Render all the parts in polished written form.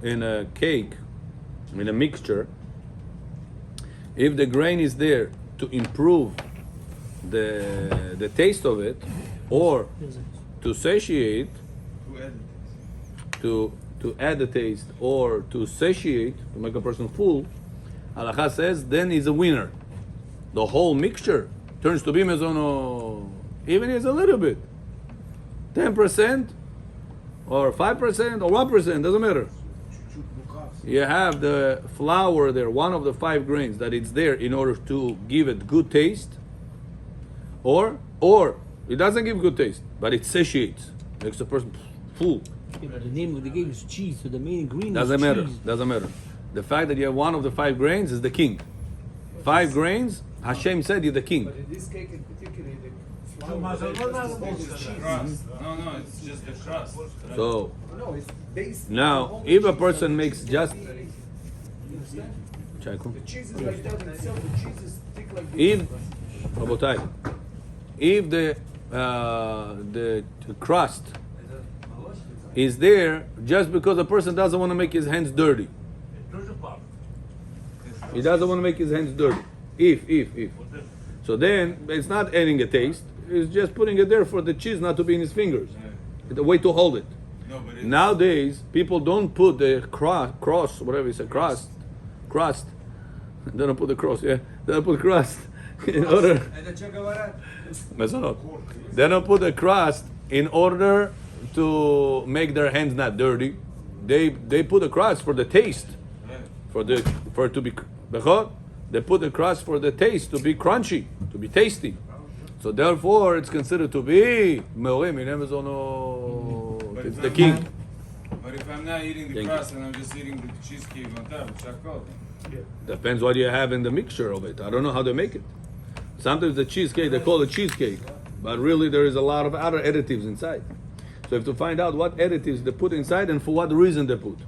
in a cake, in a mixture, if the grain is there to improve the taste of it, or to satiate, to add the taste, or to satiate, to make a person full, Halacha says, then he's a winner. The whole mixture turns to be mezono, even if it's a little bit, 10%, or 5%, or 1%, doesn't matter. You have the flour there, one of the 5 grains that it's there in order to give it good taste, or it doesn't give good taste, but it satiates, makes the person full. Yeah, but the name of the game is cheese, so the main ingredient Doesn't is matter. cheese. Doesn't matter. The fact that you have one of the 5 grains is the king. 5 grains, Hashem said you're the king. But in this cake in particular, the flour is cheese. Crust. No, it's just the crust. So No, it's based now, on if a cheese. person makes just You understand? Chaiku. The cheese is like that in itself, the cheese is thick like this. If Rabotai, if the crust is there just because a person doesn't want to make his hands dirty. He doesn't want to make his hands dirty. If. So then it's not adding a taste. It's just putting it there for the cheese not to be in his fingers. It's a way to hold it. No, but it's Nowadays, people don't put the cross, whatever you say, crust. They don't put the cross, yeah. They don't put crust in order. They don't put the crust in order to make their hands not dirty. They put the crust for the taste, for it to be. They put the crust for the taste to be crunchy, to be tasty. So therefore, it's considered to be it's the king. But if I'm not eating the Thank crust and I'm just eating the cheesecake on top, it's chocolate. Depends what you have in the mixture of it. I don't know how they make it. Sometimes the cheesecake, they call it cheesecake, but really there is a lot of other additives inside. So you have to find out what additives they put inside and for what reason they put.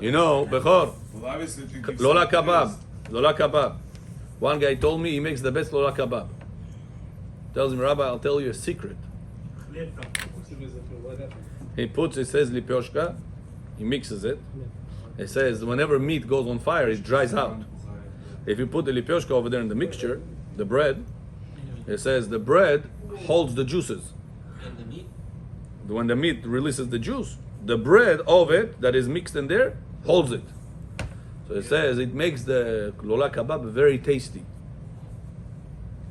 You know, Bechor, Well, obviously, if you give Lola something kebab. Lola kebab. One guy told me he makes the best Lola kebab. Tells me, Rabbi, I'll tell you a secret. He says lipyoshka, he mixes it. He says whenever meat goes on fire, it dries out. If you put the lipyoshka over there in the mixture, the bread, it says the bread holds the juices. When the meat releases the juice, the bread of it that is mixed in there holds it. So it says it makes the lola kebab very tasty.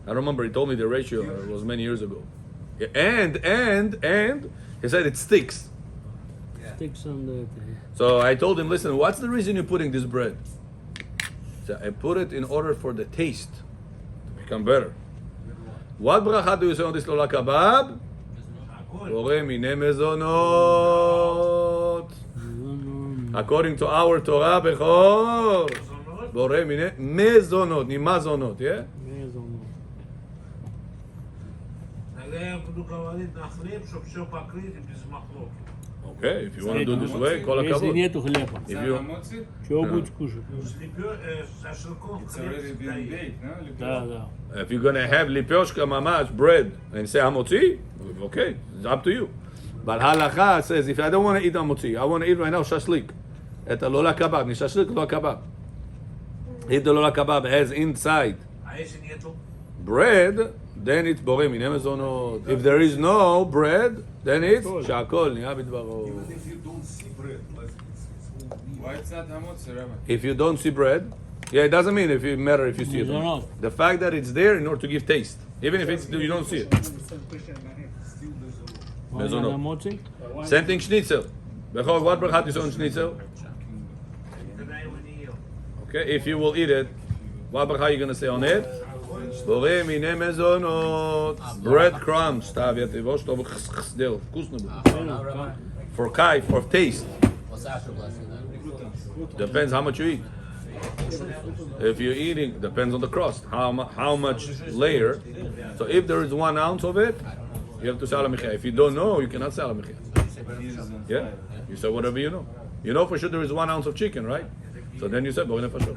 I don't remember, he told me the ratio, it was many years ago. And he said it sticks. Sticks on the. So I told him, listen, what's the reason you're putting this bread? So I put it in order for the taste to become better. What bracha do you say on this lola kebab? Borei minei mezonot. According to our Torah, Bechor, Borei minei mezonot, ni mazonot, yeah? Okay, if you want to do this way, call a Если kavod. нету хлеба, If you, Motzi? чего будешь кушать? It's already been baked, no? Да. if you're gonna have lipyoshka mamash bread and say hamotzi, okay, it's up to you. But halacha says if I don't want to eat hamotzi, I want to eat right now shashlik. At a lola kebab, ni shashlik lola kebab. If the lola kebab has inside bread, then it's borei minei mezonot. If there is no bread, then it's shakol niya bidbaro. Even if you don't see bread, like it's whole meal. Why it's not hamotzi, Rabbi? If you don't see bread, yeah, it doesn't mean if it matter if you see it or not. The fact that it's there in order to give taste, even if it's, you don't see it. Mezonot. Мозик? Same thing schnitzel. Bechor, what bracha is on schnitzel? Okay, if you will eat it, what bracha are you going to say on it? Borei minei mezonot. Bread crumbs. Stav yativosh tov chsdel. Vkusno bude. For kai, for taste. Depends how much you eat. If you're eating, depends on the crust. How much layer. So if there is 1 ounce of it, you have to say ala mechia. If you don't know, you cannot say ala mechia. Yeah? You say whatever you know. You know for sure there is 1 ounce of chicken, right? So then you said borei nefashot.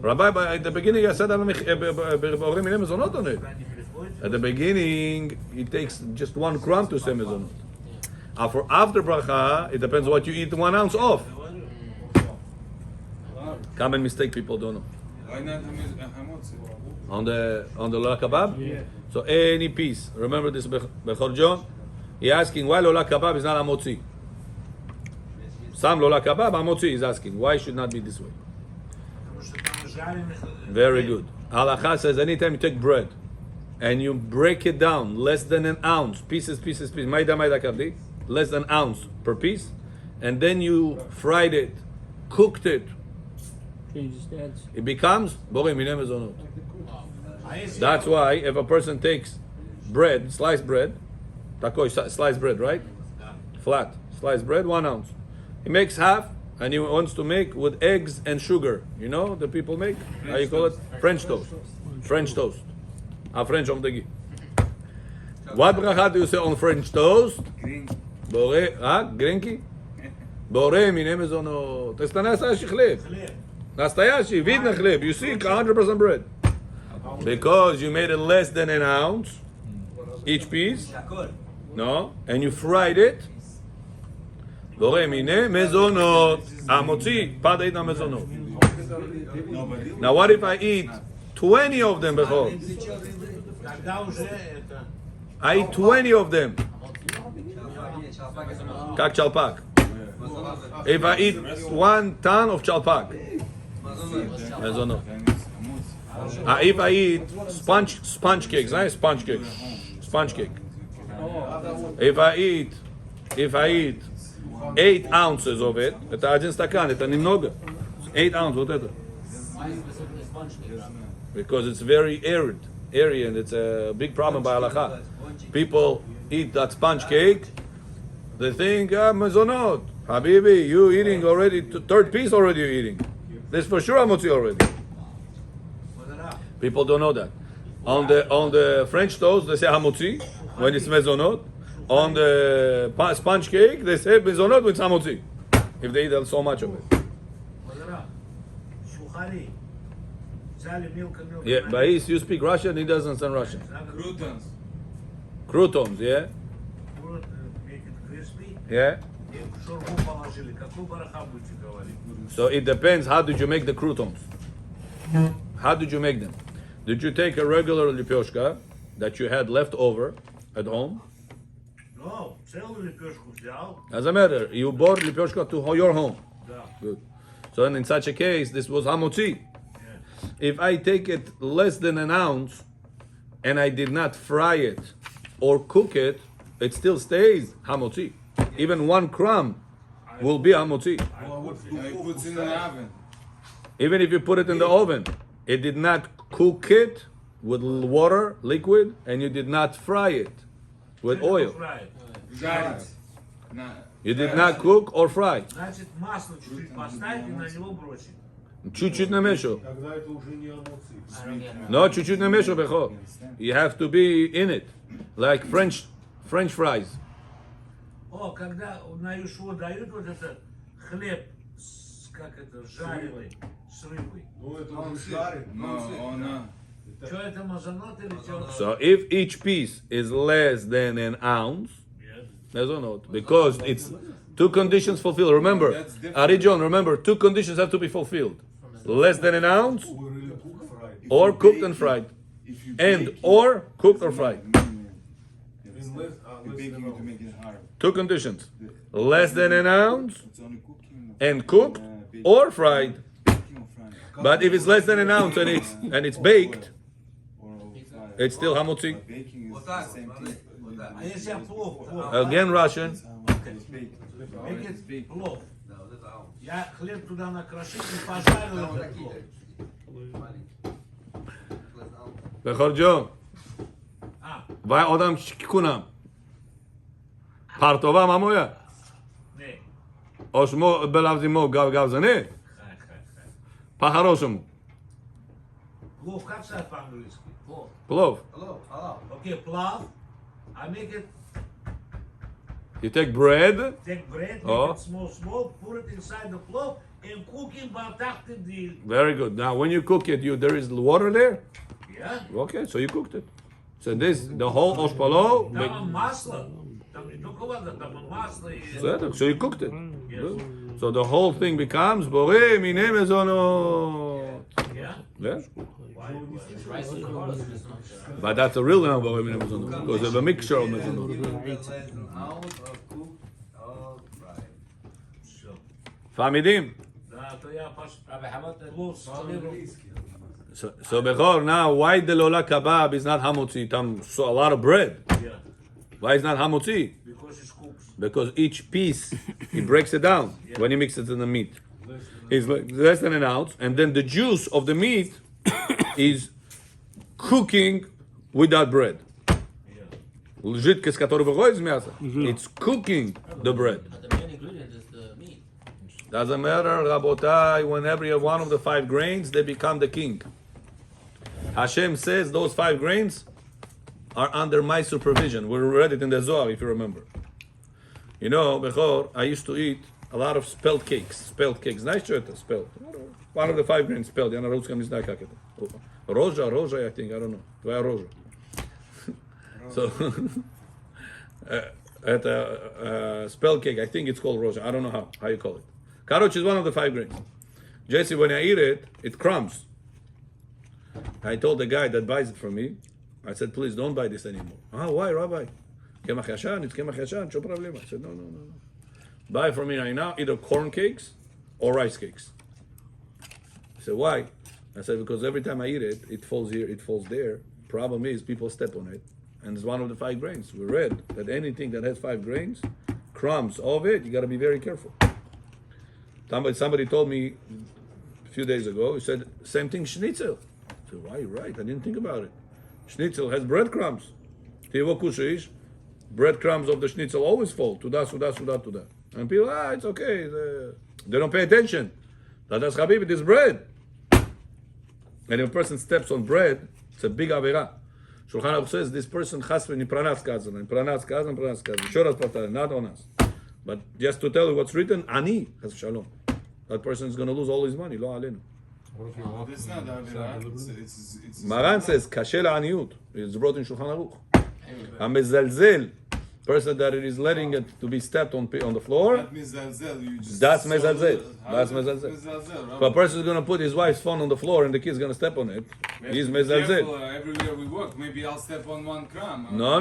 Rabbi, at the beginning I said borei minei mezonot on it. At the beginning, it takes just 1 crumb to say mezonot. For after bracha, it depends what you eat 1 ounce of. Common mistake people don't know. why not hamotzi? On the lola kebab? Yeah. So any piece. Remember this Bechor John? He asking why lola kebab is not hamotzi. Some lola kebab hamotzi is asking why it should not be this way. Потому что там жареных... Very good. Halacha says anytime you take bread and you break it down less than an ounce, pieces, maida kabdi, less than an ounce per piece, and then you fried it, cooked it, Change the stats. it becomes borei minei mezonot. А если... That's why if a person takes bread, sliced bread, takoi sliced bread, right? Flat sliced bread, 1 ounce. He makes half, and he wants to make with eggs and sugar. You know the people make? How you call it? French toast. French toast. A French of the gi. What bracha do you say on French toast? Green. Borei, grinky? Borei minei mezonot. Это настоящий хлеб. Хлеб. Настоящий, видно хлеб. You see, 100% bread. Because you made it less than an ounce, each piece. No? And you fried it. Borei minei mezonot. Amotzi, padeit na mezonot. Now what if I eat 20 of them, Bechor? Тогда уже это... I eat 20 of them. Kak chalpak. If I eat 1 ton of chalpak. Mezonot. Then it's hamotzi. If I eat sponge cakes, nice sponge cake. Sponge cake. If I eat 8 ounces of it, это один стакан, это немного. 8 ounces, вот это. Because it's very airy, and it's a big problem by halacha. People eat that sponge cake, they think, mezonot. Habibi, you eating already, third piece already you're eating. This for sure hamotzi already. People don't know that. On the French toast, they say hamotzi when it's mezonot. On the sponge cake, they say mezonot when it's hamotzi. If they eat so much of it. Сухари. Взяли мелко. Yeah, but you speak Russian, he doesn't understand Russian. Croutons. Croutons, yeah? Make it crispy. Yeah? И в шургу положили. Какую браха будете говорить? So it depends, how did you make the croutons? How did you make them? Did you take a regular lipyoshka that you had left over at home? Ну, целую лепешку взял. Doesn't matter, you bought lipyoshka to your home. Да. Good. So in such a case, this was hamotzi. If I take it less than an ounce and I did not fry it or cook it, it still stays hamotzi. Even 1 crumb will be hamotzi. I put in the oven. Even if you put it in the oven, it did not cook it with water, liquid, and you did not fry it with oil. Жарить. You did not cook or fry. Значит, масло чуть-чуть поставить и на него бросить. Чуть-чуть намешал. Тогда это уже не амуци. No, чуть-чуть намешал, бехо. You have to be in it, like French fries. О, когда на Юшву дают вот это хлеб как это, жареный, с рыбой. Ну это уже шарик. Что это, мазанот или что? So if each piece is less than an ounce, there's no note, because it's 2 conditions fulfilled. Remember, Arijon, remember, 2 conditions have to be fulfilled. Less than an ounce, or cooked and fried. And or cooked or fried. Baking to make it hard. 2 conditions. Less than an ounce, It's only cooking. and cooked or fried. Baking or frying. But if it's less than an ounce and it's baked, Or fried. it's still hamotzi. Baking is the same thing. А если я плов? Again Russian. It's baked. Make It's it baked. плов. Я хлеб туда накрошил и пожарил этот плов. Бехорджо. Вай одам кунам. Партова мамоя. Не. Ошмо белавзимо гавзане. По-хорошему. Плов как сказать по-английски? Плов. Плов. Окей, плов. I make it, You take bread. take bread, make Oh. it small, put it inside the plov, and cook it after the, Very good. Now when you cook it, there is water there? yeah? Okay, so you cooked it. So this, the whole oshpalo. Там масло, там только вода, там масло и... So you cooked it. So the whole thing becomes Borei Minei Mezonot. Yeah? Yeah? But that's a real name, Borei Minei Mezonot, because of a mixture of Mezonot. Out of cooked, all fried. Все. Famidim. Да, то я плюс По-английски. So Bechor, now why the Lola Kebab is not Hamotzi? Tam so a lot of bread. Yeah. Why is not Hamotzi? Because it's cooks. Because each piece, he breaks it down when he mixes it in the meat. It's like less than an ounce, and then the juice of the meat is cooking with that bread. Yeah. Жидкость, которая выходит из мяса, it's cooking the bread. But the main ingredient is the meat. Doesn't matter, Rabotai, whenever you have one of the 5 grains, they become the king. Hashem says those 5 grains are under my supervision. We read it in the Zohar, if you remember. You know, Bechor, I used to eat a lot of spelt cakes. Spelt cakes. Nice choice, spelt. One of the 5 grains spelt. Я на русском не знаю, как это. Рожа, I think, I don't know. Твоя рожа. So, это spelt cake, I think it's called rojah. I don't know how you call it. Karoch is one of the 5 grains. Jesse, when I eat it, it crumbs. I told the guy that buys it from me, I said, please don't buy this anymore. Why, Rabbi? Kemach yashan, it's kemach yashan, no problem. I said, no. Buy from me right now, either corn cakes or rice cakes. I said, why? I said, because every time I eat it, it falls here, it falls there. Problem is, people step on it. And it's one of the 5 grains. We read that anything that has 5 grains, crumbs of it, you got to be very careful. Somebody told me a few days ago, he said, same thing, schnitzel. I said, why, you're right, I didn't think about it. Schnitzel has breadcrumbs. Breadcrumbs of the schnitzel always fall. Tuda. And people, it's okay. They don't pay attention. That's Habib, it is bread. And if a person steps on bread, it's a big avera. Shulchan Aruch says this person has to be pranat kazan. Еще раз повторяю, not on us. But just to tell you what's written, ani has shalom. That person is going to lose all his money. Lo alenu. It's not Avira. It's Maran says kashe la'aniut. It's brought in Shulchan Aruch. Amezalzel, person that it is letting it to be stepped on the floor. That mezalzel. You just That's saw mezalzel. the- That's how mezalzel. Mezalzel, If a person is going to put his wife's phone on the floor and the kid's going to step on it, he's Careful, mezalzel. everywhere we walk, maybe I'll step on 1 gram. No.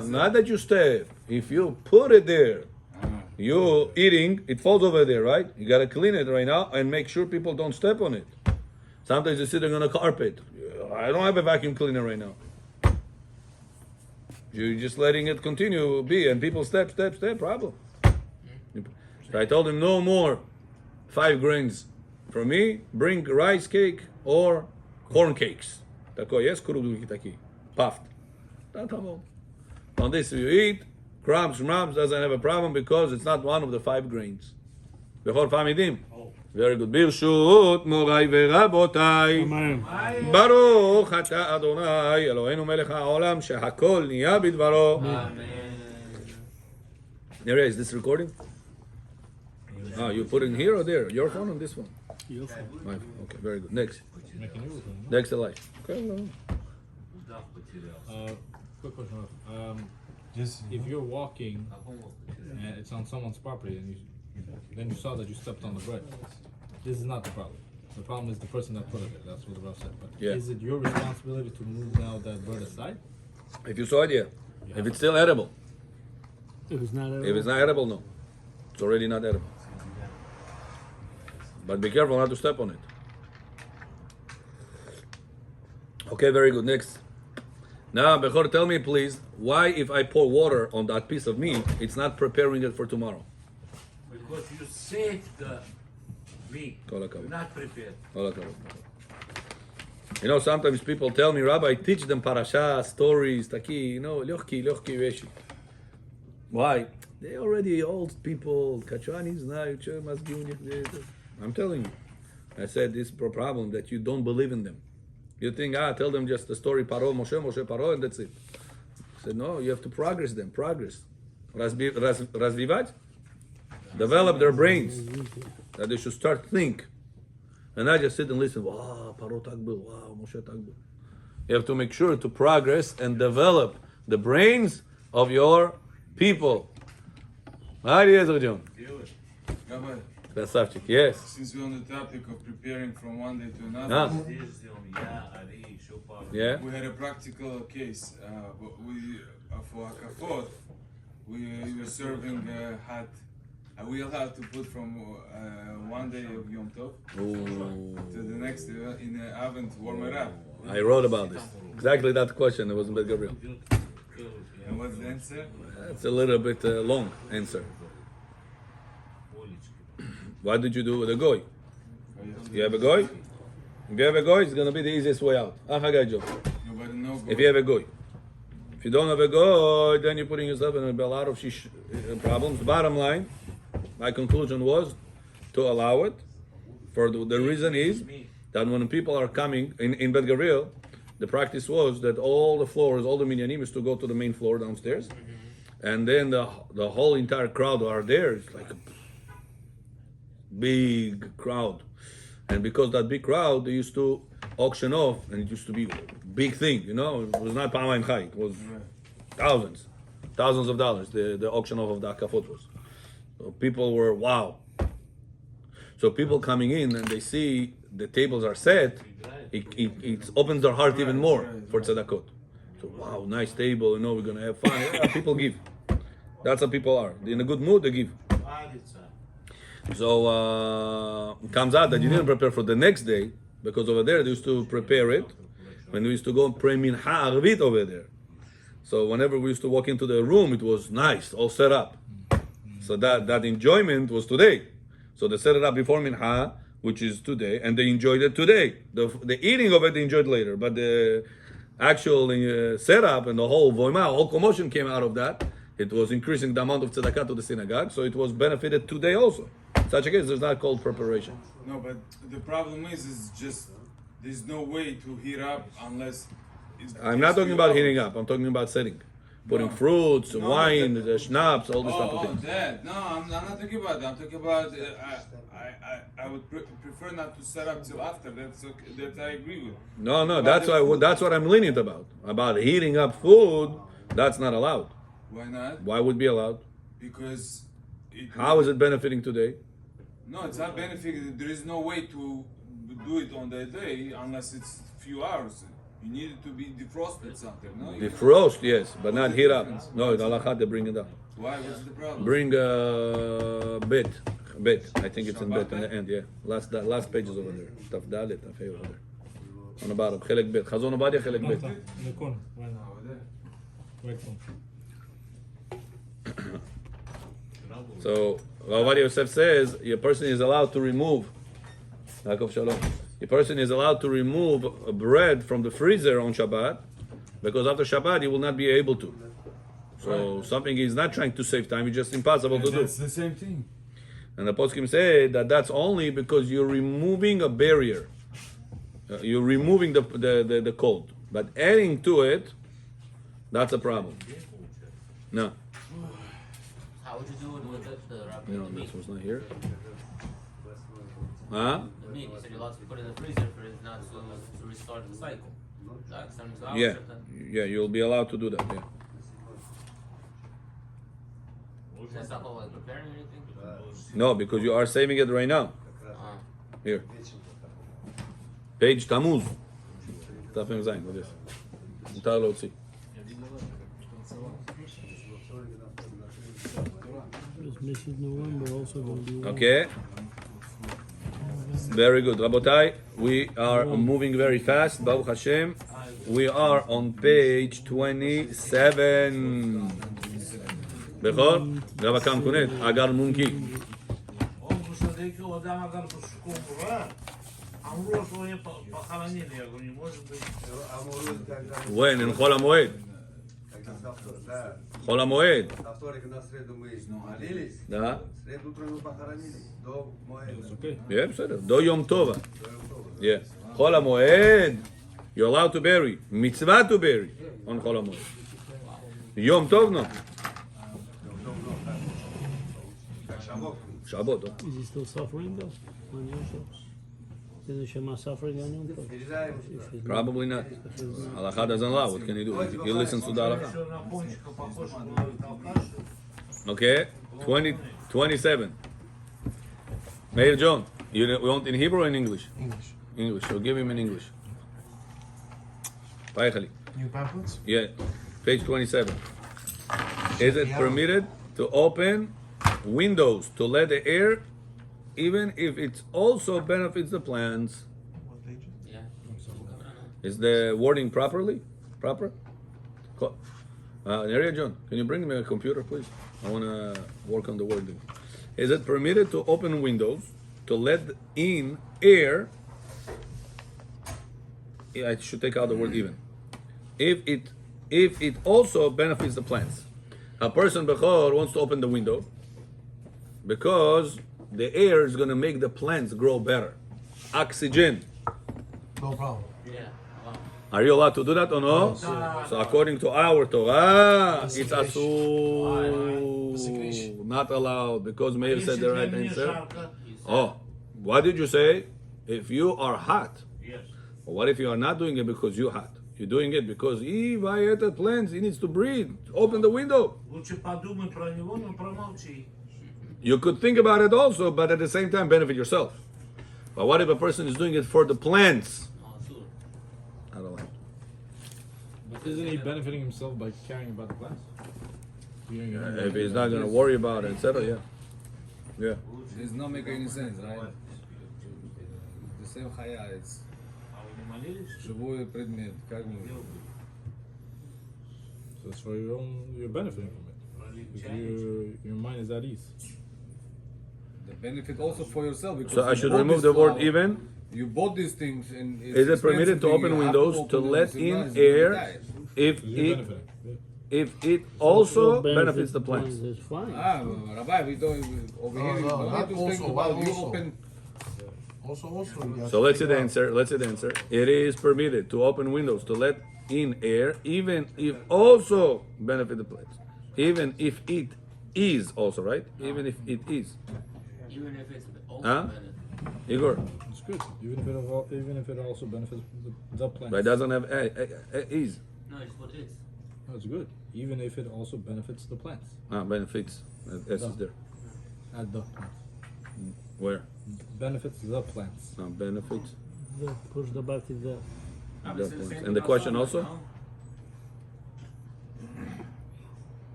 Not that you step. If you put it there, you eating, it falls over there, right? You got to clean it right now and make sure people don't step on it. Sometimes you sit there on a carpet. I don't have a vacuum cleaner right now. You're just letting it continue be, and people step, problem. So I told him, no more 5 grains for me. Bring rice cake or corn cakes. Tako jest, krudu taki, puffed. On this you eat, crumbs, doesn't have a problem because it's not one of the 5 grains. Bechor famidim. Very good. Birshut morai verabotai. Amen. Baruch ata Adonai Eloheinu melech haolam shehakol niya bidvaro. There is this recording? You put it in here or there? Your phone or this one? Your phone. My phone. Okay, very good. Next. Next Eli. Okay. Удав потерялся. Quick question. Just if you're walking and it's on someone's property and then you saw that you stepped on the bread, this is not the problem. The problem is the person that put it there. That's what the Rav said. But Yeah. is it your responsibility to move now that bread aside? If you saw it, yeah. If it's still edible. If it's not If it's not edible, no. It's already not edible. But be careful not to step on it. Okay, very good. Next. Now, Bechor, tell me please, why if I pour water on that piece of meat, it's not preparing it for tomorrow? Because you saved the meat. Kol hakavod. Not prepared. Kol hakavod. You know, sometimes people tell me, Rabbi, teach them parasha, stories, taki, lehki veshi. Why? They already old people. Kachanis now. I'm telling you. I said this is a problem that you don't believe in them. You think, tell them just the story, Moshe, Paro, and that's it. I said, no, you have to progress them. Progress. Razvivat? Develop their brains. That they should start think. And not just sit and listen. Wow, Paro tak byl. Wow, Moshe tak byl. You have to make sure to progress and develop the brains of your people. How do you guys do? Rabbi, Красавчик, yes. since we're on the topic of preparing from one day to Ah. another, Yeah. we had a practical case. We for Hakafot, we were serving hot. Are we allowed to put from one day of Yom Tov Ooh. to the next in the oven to warm it up? I wrote about this. Exactly that question. It was in Bet Gabriel. And what's the answer? It's a little bit long answer. Why did you do it with a goy? You have a goy? If you have a goy, it's gonna be the easiest way out. Nobody knows. If you have a goy. If you don't have a goy, then you're putting yourself in a lot of problems. Bottom line, my conclusion was to allow it. For the reason is that when people are coming in Bet Gabriel, the practice was that all the floors, all the minyanim is to go to the main floor downstairs, and then the whole entire crowd are there. It's like a big crowd, and because that big crowd, they used to auction off, and it used to be a big thing. You know, it was not Pamayim Chai. It was thousands of dollars. The auction off of the Hakafot was. So people were wow. So people coming in and they see the tables are set, it opens their heart even more for tzedakot. So wow, nice table, you know, we're gonna have fun. Yeah, people give. That's how people are. In a good mood, they give. So it comes out that you didn't prepare for the next day, because over there they used to prepare it when we used to go and pray mincha arvit over there. So whenever we used to walk into the room, it was nice, all set up. So that enjoyment was today. So they set it up before mincha, which is today, and they enjoyed it today. The eating of it they enjoyed later, but the actual setup and the whole voima, whole commotion came out of that. It was increasing the amount of tzedakah to the synagogue, so it was benefited today also. Such a case, there's not called preparation. No, but the problem is just there's no way to heat up unless. I'm not talking about heating up. I'm talking about setting. Putting fruits, wine, the schnapps, all this type of things. That. No, I'm not talking about that. I'm talking about. I would prefer not to set up till after. That's okay. That I agree with. No, that's what I'm lenient about. About heating up food, that's not allowed. Why not? Why would be allowed? Because. How is it benefiting today? No, it's not benefiting. There is no way to do it on the day unless it's few hours. You need it to be defrosted something, no? Defrost, yes, but not heat up. No, in halachot they bring it up. Why? What's the problem? Bring bet. I think it's in bet in the end. Yeah, last page is over there. Taf dalet, taf hey over there. On the bottom, chelek bet. Chazon Ovadia, chelek bet. In the corner, right now. Right corner. So Ovadia Yosef says a person is allowed to remove. Yaakov Shalom. A person is allowed to remove a bread from the freezer on Shabbat, because after Shabbat he will not be able to. So something he's not trying to save time; it's just impossible to do. It's the same thing. And the poskim say that that's only because you're removing a barrier. You're removing the cold, but adding to it, that's a problem. No, How would you do it with the rabbi? no, the meat? this was not here. Huh? The meat, you said you're allowed to put it in the freezer for it not to restart the cycle. Like 72 hours Yeah, or something. yeah, you'll be allowed to do that. Yeah. That's not called like preparing or anything? No, because you are saving it right now. Here. Page Tammuz. תפם זין, בבקשה. מותר להוציא. This is November also going to be Okay. Very good. Rabotai, we are moving very fast. Baruch Hashem. We are on page 27. בכל? רב הקם קונט, אגר מונקי. When? In חול המועד. חול המועד. На вторник и на среду мы молились. Да. В среду утром мы похоронили. До моего. Yeah, בסדר. דו יום טובה. Yeah. חול המועד. You're allowed to bury. מצווה to bury on חול המועד. יום טוב, no. Shabbat. Is he still suffering though? On your shows? Is the Shema suffering on him? If he's Probably not. Halakha doesn't allow. What can you do? You listen to the halakha. Всё на пончика похож на алкаш. Okay, 27. Mayor John, you want in Hebrew or in English? English. English. So give him in English. Payachali. New pamphlets? Yeah, page 27. Is it permitted to open windows to let the air, even if it also benefits the plants? What page? Yeah. Is the wording proper? Area John, can you bring me a computer, please? I want to work on the wording. Is it permitted to open windows to let in air? I should take out the word even. If it also benefits the plants. A person bechor wants to open the window because the air is going to make the plants grow better. Oxygen. No problem. Yeah. Wow. Are you allowed to do that or no? So according to our Torah, it's asur, not allowed, because Meir said the right answer. Oh, what did you say? If you are hot. Yes. Or what if you are not doing it because you're hot? You're doing it because he violated plants, he needs to breathe. Open the window. Лучше подумай про него, но промолчи. You could think about it also, but at the same time benefit yourself. But what if a person is doing it for the plants? Oh, sure. I don't like it. But isn't he benefiting himself by caring about the plants? If he's not going to worry about it, etc., yeah. Yeah. It's not making any sense, right? The same chaya, it's А вы не молились? живой предмет, как мы... So it's for your own, you're benefiting from it. Because your mind is at ease. The benefit also for yourself. Because So I you should bought remove this the word flower, even. You bought these things and it's Is it permitted to expensive, open you have windows to open them, let it's in nice, air you die. if You're it benefiting. Yeah. if it also benefits the plants? It's fine. Rabbi, we don't over here. No, we not need to also, think about not you also. open. Also. So let's see the answer. Let's see the answer. It is permitted to open windows to let in air, even if also benefit the plants. Even if it is also, right? Even if it is. Even if it's also Huh? benefit. Igor, It's good. Even if it also benefits the plants. but it doesn't have is. No, it's what it is. No, it's good. Even if it also benefits the plants. Benefits. S is there. At the plants. Where? Benefits the plants. Benefits. The push the back is there. The plants. And the question also?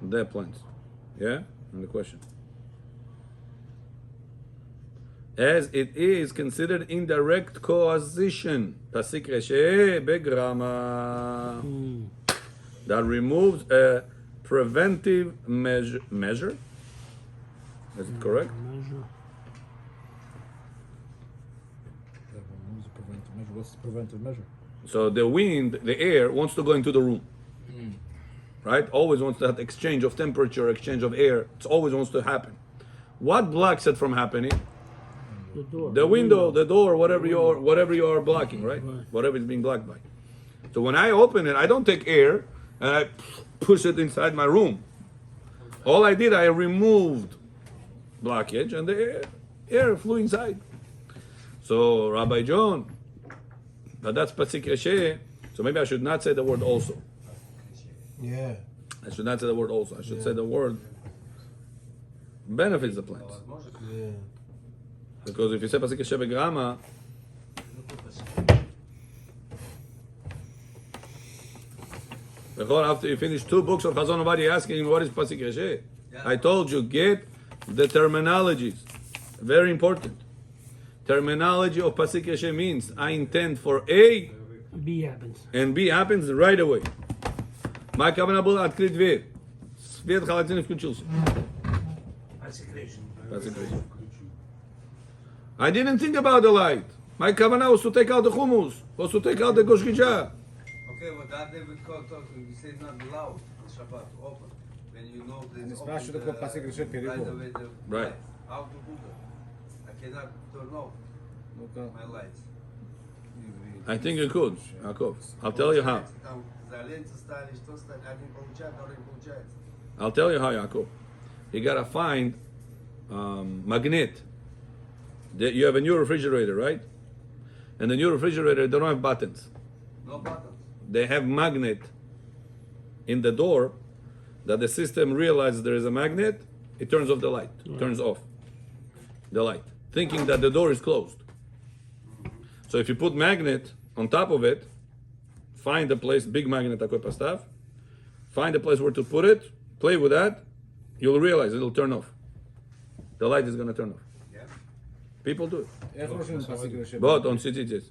The plants. Yeah? And the question. As it is considered indirect causation. Pasik reshe begrama. That removes a preventive measure. Is it correct? Measure. That removes the preventive measure. What's the preventive measure? So the wind, the air wants to go into the room. Right? Always wants that exchange of temperature, exchange of air. It always wants to happen. What blocks it from happening? The door. The window, the door, whatever you are blocking, right? Whatever is being blocked by. So when I open it, I don't take air and I push it inside my room. All I did, I removed blockage and the air flew inside. So Rabbi John, but that's pasik reshe. So maybe I should not say the word also. Yeah. I should not say the word also. I should say the word benefits the plants. Yeah. Because if you say pasik reshe begrama, after you finish 2 books of Chazon Ovadia, asking him what is pasik reshe. I told you, get the terminologies. Very important. Terminology of pasik reshe means I intend for A B happens. and B happens right away. מה הכוונה בו להתקליט דביר? סביאת חלצין включился. Consecration. I didn't think about the light. My הכוונה was to take out the hummus, was to take out the goshkija. Okay, but that day we call talking, we say it's not allowed on Shabbat to open. When you know there's אני спрашиваю, что такое pasik reshe right перевод. away the Right. light. How to do that? I cannot turn off Ну-ка. my lights. I think you could, Yaakov. I'll tell you how. Там изоленты стали, что стали, один получает, второй не получается. I'll tell you how, Yaakov. You gotta find magnet. You have a new refrigerator, right? And the new refrigerator, they don't have buttons. No buttons. They have magnet in the door that the system realizes there is a magnet, it turns off the light, turns off the light, thinking that the door is closed. So if you put magnet on top of it, find a place, big magnet, stuff, find a place where to put it, play with that, you'll realize it'll turn off. The light is going to turn off. Yeah. People do it. איך רושמים פסיק לשבת? But on CTTs.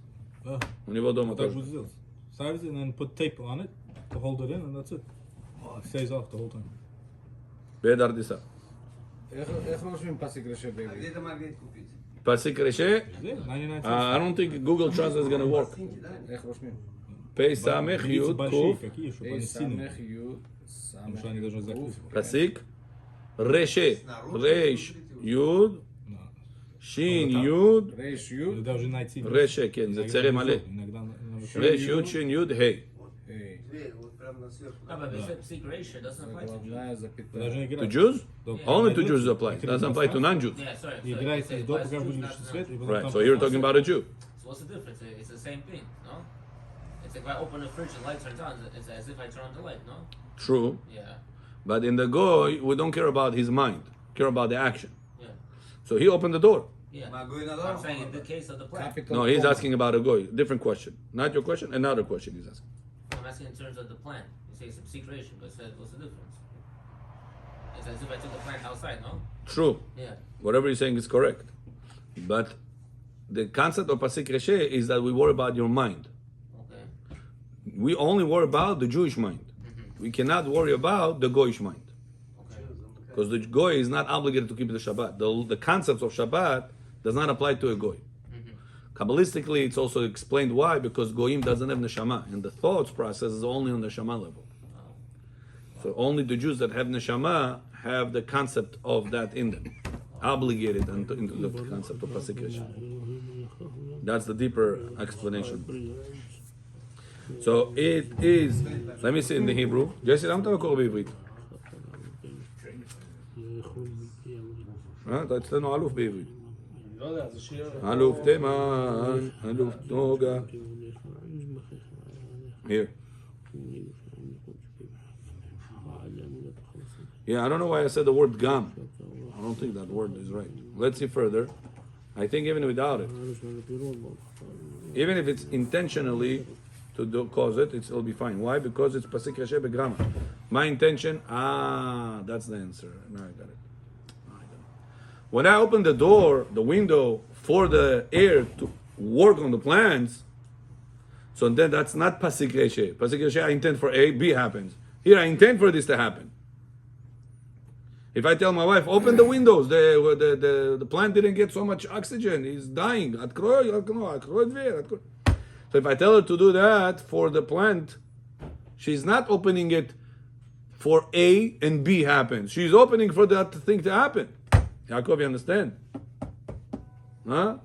On your dome, That's what it is. Size it and then put tape on it to hold it in, and that's it. It stays off the whole time. ביד ארדיסה. איך רושמים פסיק לשבת בעברית? Где-то магнит купить. פסיק רשא, That's it. 99 cents. I don't think Google Translate is going to work. איך רושמים? פ' סמך י' ק' Какие еще A, палестины? סמך, י', סמך, что они должны знать ק', русский. פסיק רשא, רש י' שין י' ריש, י', Или даже найти. רשא, כן, זה צרה מלא. Иногда רש י' שין י' ה'. ה', Дверь, вот прямо на сверху. No, but the secret ratio doesn't apply to Jews. גבוהה запятая. даже не To играет. Jews? Да. Only to Jews apply. It doesn't apply to non-Jews. Yeah, sorry. И sorry. играет It до, applies пока to Jews, выглядишь not to свет, и потом Right, там so you're talking about a Jew. So what's the difference? It's the same thing, no? It's like if I open the fridge and light turns on, it's as if I turn on the light, no? True. Yeah. But in the Goy, we don't care about his mind, care about the action. Yeah. So he opened the door. Yeah. Могу I'm saying in the case of the plant. Capital No, he's comma. asking about a Goy. Different question. Not your question, another question he's asking. I'm asking in terms of the plant. You say it's a secret ratio, but what's the difference? It's as if I took the plant outside, no? True. Yeah. Whatever you're saying is correct. But the concept of Pasik Reshe is that we worry about your mind. Okay. We only worry about the Jewish mind. We cannot worry about the Goyish mind. Okay. Because the Goy is not obligated to keep the Shabbat. The concepts of Shabbat does not apply to a Goy. Kabbalistically, it's also explained why, because Goyim doesn't have Neshama, and the thoughts process is only on the Neshama level. So only the Jews that have Neshama have the concept of that in them, obligated into the concept of Pasik Reshe. That's the deeper explanation. So it is, let me see in the Hebrew. Jesse, למה אתה לא קורא בעברית? אתה אצלנו אלוף בעברית. לא יודע, זה שיר... אלוף תימן, אלוף נוגה. Here. Yeah, I don't know why I said the word gam. I don't think that word is right. Let's see further. I think even without it, even if it's intentionally to cause it, it'll be fine. Why? Because it's pasik reshe begrama. My intention, that's the answer. Now I got it. When I open the door, the window for the air to work on the plants, so then that's not pasik reshe. Pasik reshe, I intend for A, B happens. Here I intend for this to happen. If I tell my wife, open the windows, the plant didn't get so much oxygen, he's dying. So if I tell her to do that for the plant, she's not opening it for A and B happens. She's opening for that thing to happen. Yaakov, you understand? Huh?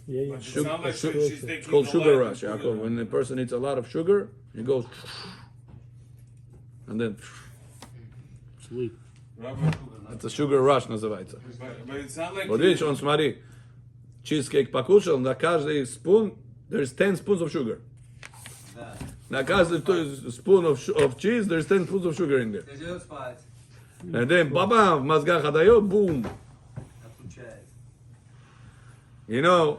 Yeah, yeah. It sounds like she's taking It's called the sugar light rush, and put it Yaakov. on. When a person eats a lot of sugar, it goes, and then Sweet. Rabbi, it's a sugar rush, называется. but it sounds like Вот видишь, он, смотри, cheesecake покушал, на каждый spoon, there's 10 spoons of sugar. Да. На каждый spoon of cheese, there's 10 spoons of sugar in there. Идет спать. And then, баба, в мозгах отдает, boom. Отключает. You know,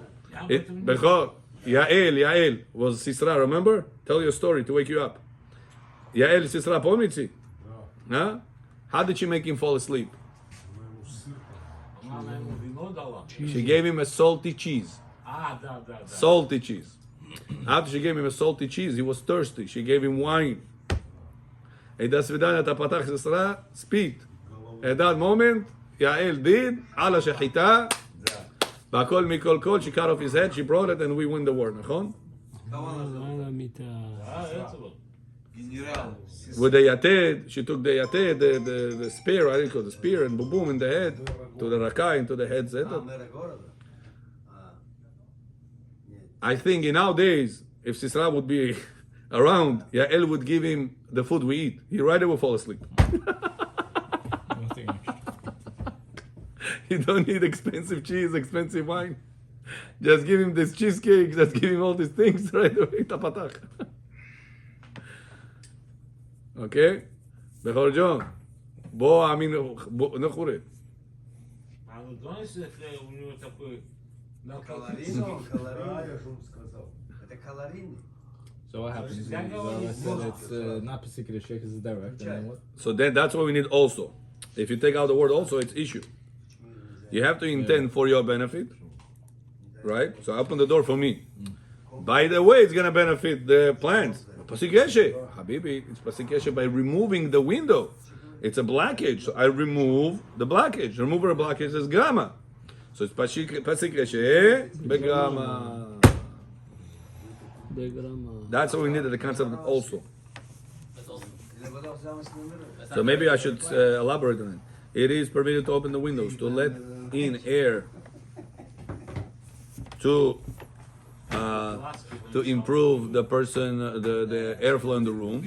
Yael was Sisra, remember? Tell your story to wake you up. Yael Sisra, помните? Huh? How did she make him fall asleep? Мама ему вино дала. She gave him a salty cheese. Да. Salty cheese. After she gave him a salty cheese, he was thirsty. She gave him wine. And до свидания, אתה פתח Sisra, speak. At that moment, Yael did, ala shechita, והכל מכל כל, she cut off his head, she brought it, and we win the war, נכון? על המיטה. General. With the yated, she took the yated, the spear, I didn't call it the spear, and boom, boom in the head, to the rakai, into the head. Мэра города. I think in nowadays, if Sisra would be around, Yael would give him the food we eat. He right away will fall asleep. Nothing extra. You don't need expensive cheese, expensive wine. Just give him this cheesecake, just give him all these things right away, tapatach. Okay? Bechor John. Bo, I mean, Nechure. А ну донес, у него такой... Калорийно, калорийно. Это калорийный. So what happens? I said it's not Pesik Shech, it's direct. And then what? So then that's what we need also. If you take out the word also, it's issue. You have to intend for your benefit, right? So open the door for me. By the way, it's gonna benefit the plants. Pasik Yeshe. Habibi, it's Pasik Yeshe by removing the window. It's a blockage. So I remove the blockage. Remover of blockage is grama. So it's Pasik Yeshe begrama. That's what we need at the concept of also. That's also. So maybe I should elaborate on it. It is permitted to open the windows to let in air to improve the person, the airflow in the room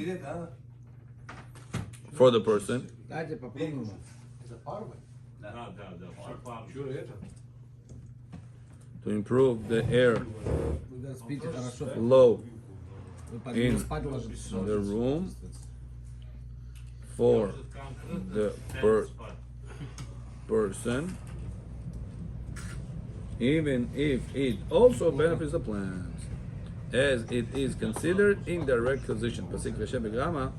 for the person. Дайте попробуем. Да, да, да, все папа. To improve the air Вы да спите хорошо. flow Вы под in спать ложитесь. the room for the person, even if it also benefits the plants, as it is considered indirect causation. Pasik Veshe Begrama,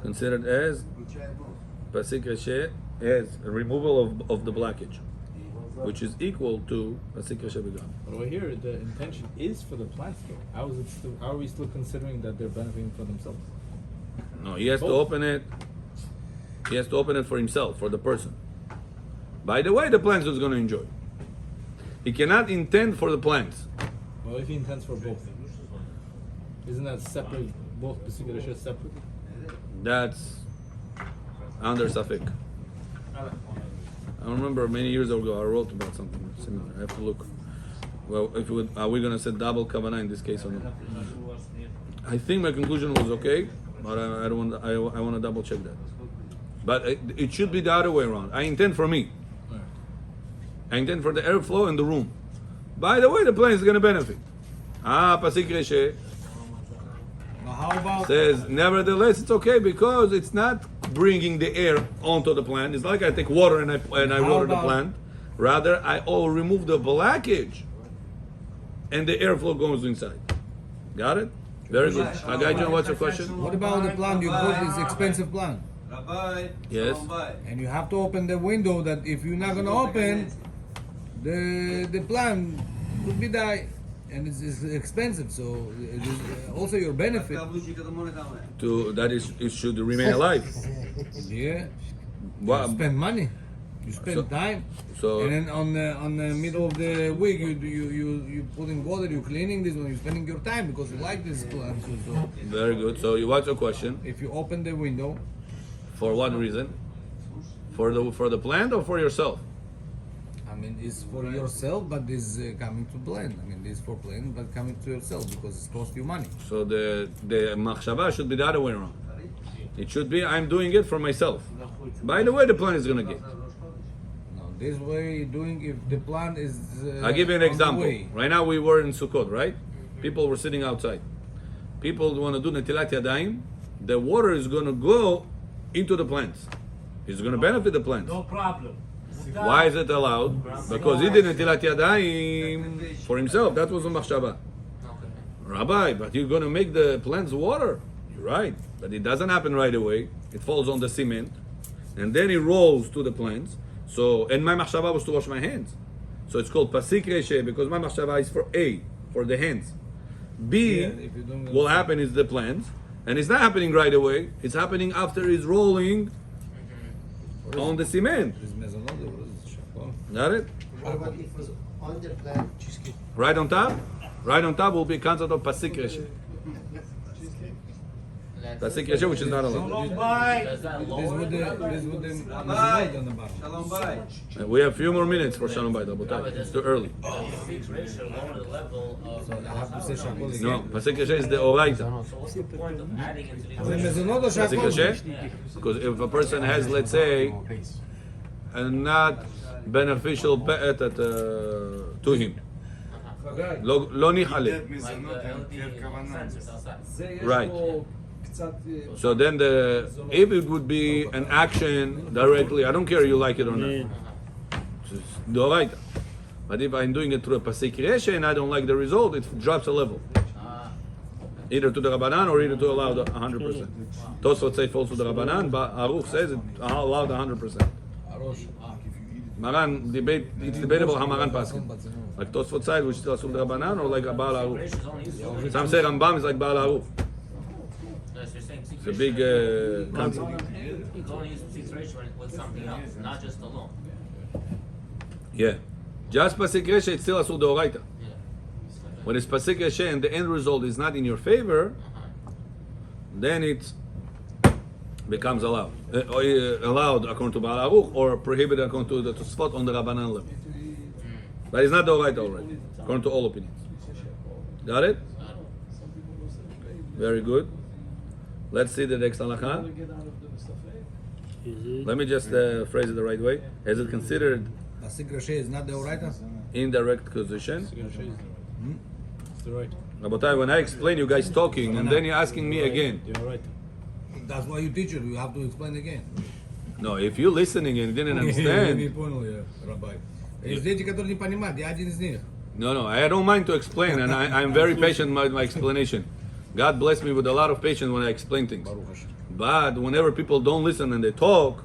considered as Pasik Veshe as a removal of the blockage, which is equal to Pasik Veshe Begrama. But over here, the intention is for the plants though. How is it still? How are we still considering that they're benefiting for themselves? No, he has to open it. He has to open it for himself, for the person. By the way, the plants is going to enjoy. He cannot intend for the plants. Well, if he intends for both, isn't that separate? Both Pesik Shech separate. That's under Safek. I remember many years ago I wrote about something similar. I have to look. Well, if we are we going to say double kavanah in this case or not? I think my conclusion was okay, but I don't want. I want to double check that. But it should be the other way around. I intend for me. I intend for the airflow in the room. By the way, the plant is going to benefit. Pasik Reshe How about says, nevertheless, it's okay because it's not bringing the air onto the plant. It's not like I take water and I water the about- plant. Rather, I remove the blockage, and the airflow goes inside. Got it? Very good. Agaijan, what's your question? what about the plant you bought this expensive plant? Rabbi, Yes. Shalom Bay. And you have to open the window that if you're not gonna open, the plant could be die. And it's expensive, so it is also your benefit. To that is, it should remain alive. Yeah, Wow. you spend money, you spend So- time, So and then on the middle of the week you putting water, you cleaning this one, you spending your time because you like this plant. So very good. So what's your question? if you open the window, For what reason? For the plant or for yourself? I mean, it's for yourself, but it's coming to blend. I mean, it's for blend, but coming to yourself because it's cost you money. So the machshava should be the other way around. It should be I'm doing it for myself. By the way, the plant is gonna get. Now, this way doing if the plant is. I'll give you an on the example. way. Right now we were in Sukkot, right? People were sitting outside. People want to do netilat yadayim. The water is gonna go into the plants. It's gonna benefit the plants. No problem. Why is it allowed? Because he did netilat yadayim for himself. That was a machshava. Rabbi, but you're going to make the plants water. You're right. But it doesn't happen right away. It falls on the cement. And then it rolls to the plants. So, and my machshava was to wash my hands. So it's called pasik reshe because my machshava is for A, for the hands. B, Yeah, if you don't what happen is the plants. And it's not happening right away. It's happening after it's rolling on the cement. This mezonot, what is it? Shakol? Got it? What about if it was on the plant? Right on top? Right on top will be concept of pasik reshe. Pasik reshe, which is not allowed. Shalom Bay. Does that This lower with it? the Rabbi, mezonot on the bottom. Shalom Bay. We have a few more minutes for Shalom Bayit, Rabotai. It's too early. Fixed ratio lower the level of. So I have to say shakol again. No, pasik reshe is the oraita. So what's the point of adding into the The mezonot or Pasik shakol? reshe? Because if a person has, let's say, a not beneficial to him. לא ניחא לי. ניתת מזונות הם ככוונה. Sensors outside. זה יש Right. פה קצת... So then if it would be an action directly, I don't care you like it or not. It's d'oraita. But if I'm doing it through a pasik resha and I don't like the result, it drops a level. Either to the Rabbanan or either to allow the 100%. Tosfot say falls to the Rabbanan, but Aruch says it allowed 100%. הראש. Maran debate, it's debatable how Maran paskin. Like Tosfot side, which still assume the Rabbanan, or like a Baal Aruch. Ratios only used. Some say Rambam is like Baal Aruch. Yes, you're saying It's a big concept. You can only use six ratio with something else, not just alone. Yeah. Just pasik resha, it's still asur deoraita. Yeah. When it's pasik resha and the end result is not in your favor, then it becomes allowed. Allowed according to Baal Aruch or prohibited according to the Tosfot on the Rabbanan level. But it's not deoraita already, according to all opinions. Got it? Very good. Let's see the next halakha. Is it? Let me just phrase it the right way. Is it considered פסיק רשע is not deoraita? indirect acquisition? It's the right. Rabotai, when I explain, you guys talking, and then you're asking me again. You're right. That's why you teach it, you have to explain again. No, if you're listening and you didn't understand, Не понял я, Рабай. Есть дети, которые не понимают, я один из них. no, I don't mind to explain, and I'm very patient with my explanation. God bless me with a lot of patience when I explain things. But whenever people don't listen and they talk,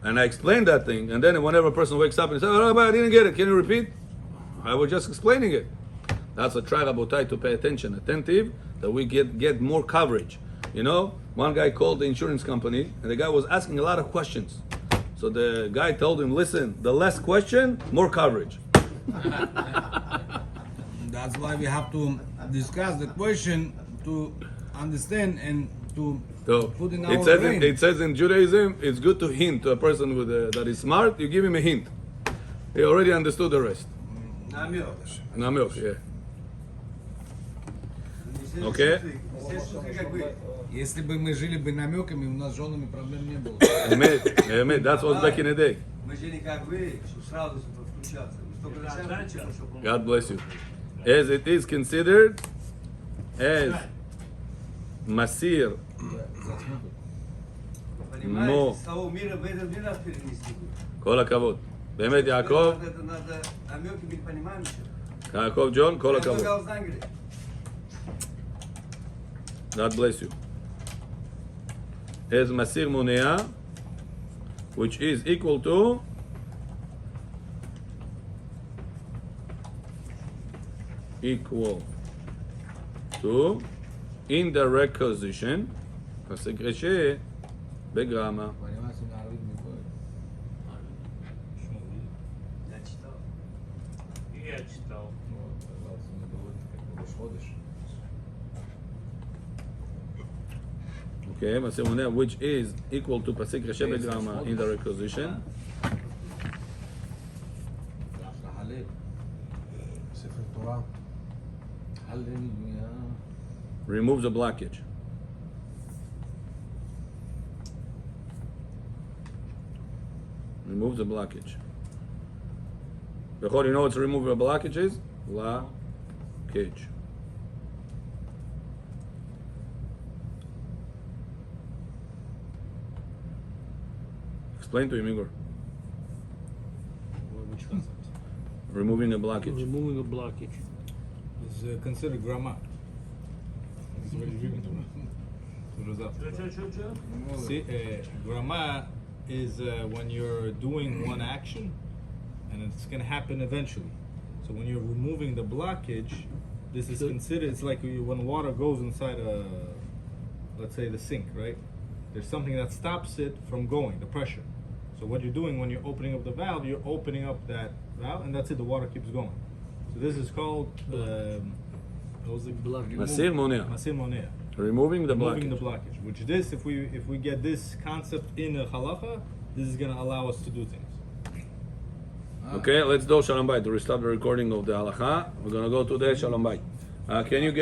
and I explain that thing, and then whenever a person wakes up and says, "Oh, Rabbi, I didn't get it. Can you repeat?" I was just explaining it. That's a try, Rabotai, to pay attentive, that we get more coverage. You know, one guy called the insurance company, and the guy was asking a lot of questions. So the guy told him, "Listen, the less question, more coverage." That's why we have to discuss the question to understand and to So put in our brain. it says in Judaism, it's good to hint to a person that is smart. You give him a hint. He already understood the rest. Намек. Namyok, yeah. Естественно, Okay. естественно, как бы, Если бы мы жили бы намеками, у нас с женами проблем не было. Emet, that was back in the day. мы же не как вы, что сразу включаться. Мы только начали включаться. God bless you. As it is considered as Masir Понимаете, с того мира в этот мир нас перенести. כל הכבוד. באמת יעקב, Это надо намеки быть понимаем еще. יעקב ג'ון, כל Я הכבוד. только узнали. God bless you. As Masir Monea, which is equal to indirect acquisition, פסק רשע בגרמה. Понимаете, на арабе не будет. Я читал. Я читал. Вот, пожалуйста, не будет, как бы ходишь. Okay, Masir Monea, which is equal to פסק רשע בגרמה, indirect acquisition. לחלק. ספר תורה. הללויה. Remove the blockage. Remove the blockage. Bechor, you know what's remove the blockage is? Blockage. Explain to him, Igor. Which concept? Removing a blockage. Removing a blockage. It's considered grama. It's very driven to me. See, grama is when you're doing one action, and it's gonna happen eventually. So when you're removing the blockage, this is considered. It's like when water goes inside a, let's say, the sink, right? There's something that stops it from going, the pressure. So what you're doing when you're opening up the valve, you're opening up that valve, and that's it. The water keeps going. So this is called what was it? Blockage. Masir Monea. Masir Monea. Removing the Removing blockage. the blockage. Which this, if we get this concept in a halacha, this is gonna allow us to do things. Okay, let's do Shalom Bayit to restart the recording of the halacha. We're gonna go to the Shalom Bayit. Can you give